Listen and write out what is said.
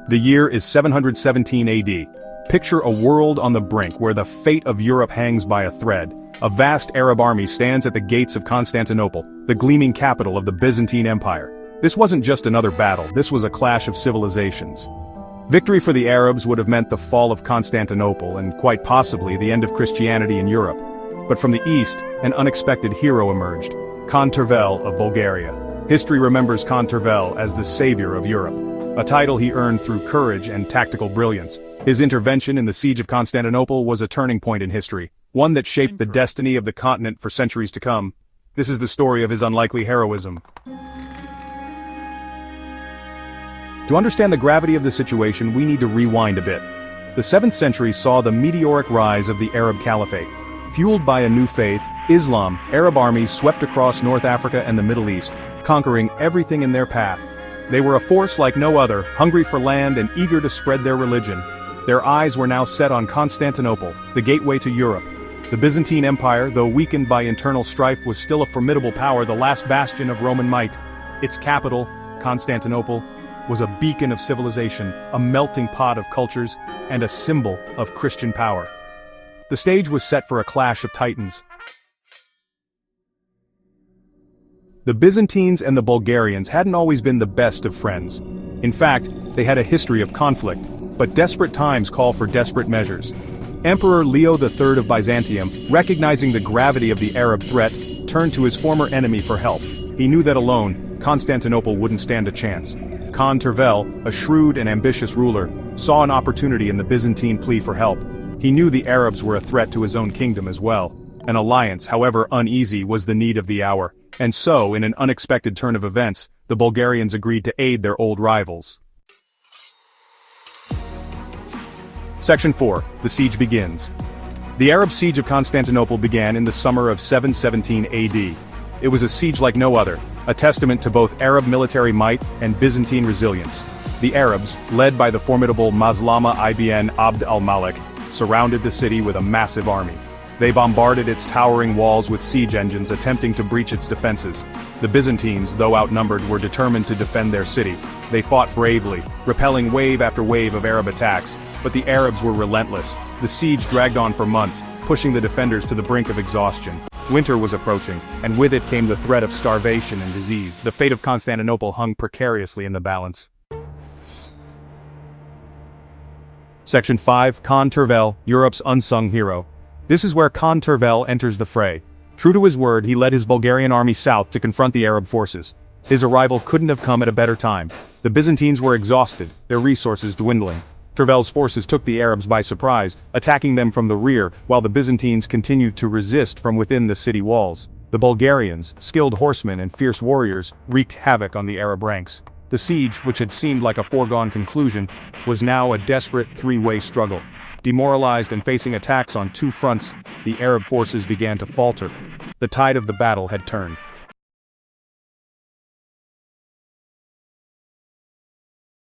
The year is 717 AD. Picture a world on the brink where the fate of Europe hangs by a thread. A vast Arab army stands at the gates of Constantinople, the gleaming capital of the Byzantine Empire. This wasn't just another battle, this was a clash of civilizations. Victory for the Arabs would have meant the fall of Constantinople and quite possibly the end of Christianity in Europe. But from the east, an unexpected hero emerged, Khan Tervel of Bulgaria. History remembers Khan Tervel as the savior of Europe, a title he earned through courage and tactical brilliance. His intervention in the siege of Constantinople was a turning point in history, one that shaped the destiny of the continent for centuries to come. This is the story of his unlikely heroism. To understand the gravity of the situation, we need to rewind a bit. The 7th century saw the meteoric rise of the Arab Caliphate. Fueled by a new faith, Islam, Arab armies swept across North Africa and the Middle East, conquering everything in their path. They were a force like no other, hungry for land and eager to spread their religion. Their eyes were now set on Constantinople, the gateway to Europe. The Byzantine Empire, though weakened by internal strife, was still a formidable power, the last bastion of Roman might. Its capital, Constantinople, was a beacon of civilization, a melting pot of cultures, and a symbol of Christian power. The stage was set for a clash of titans. The Byzantines and the Bulgarians hadn't always been the best of friends. In fact, they had a history of conflict, but desperate times call for desperate measures. Emperor Leo III of Byzantium, recognizing the gravity of the Arab threat, turned to his former enemy for help. He knew that alone, Constantinople wouldn't stand a chance. Khan Tervel, a shrewd and ambitious ruler, saw an opportunity in the Byzantine plea for help. He knew the Arabs were a threat to his own kingdom as well. An alliance, however uneasy, was the need of the hour. And so, in an unexpected turn of events, the Bulgarians agreed to aid their old rivals. Section 4. The siege begins. The Arab siege of Constantinople began in the summer of 717 AD. It was a siege like no other, a testament to both Arab military might and Byzantine resilience. The Arabs, led by the formidable Maslama ibn Abd al-Malik, surrounded the city with a massive army. They bombarded its towering walls with siege engines attempting to breach its defenses. The Byzantines, though outnumbered, were determined to defend their city. They fought bravely, repelling wave after wave of Arab attacks, but the Arabs were relentless. The siege dragged on for months, pushing the defenders to the brink of exhaustion. Winter was approaching, and with it came the threat of starvation and disease. The fate of Constantinople hung precariously in the balance. Section 5. Khan Tervel, Europe's unsung hero. This is where Khan Tervel enters the fray. True to his word, he led his Bulgarian army south to confront the Arab forces. His arrival couldn't have come at a better time. The Byzantines were exhausted, their resources dwindling. Tervel's forces took the Arabs by surprise, attacking them from the rear, while the Byzantines continued to resist from within the city walls. The Bulgarians, skilled horsemen and fierce warriors, wreaked havoc on the Arab ranks. The siege, which had seemed like a foregone conclusion, was now a desperate three-way struggle. Demoralized and facing attacks on two fronts, the Arab forces began to falter. The tide of the battle had turned.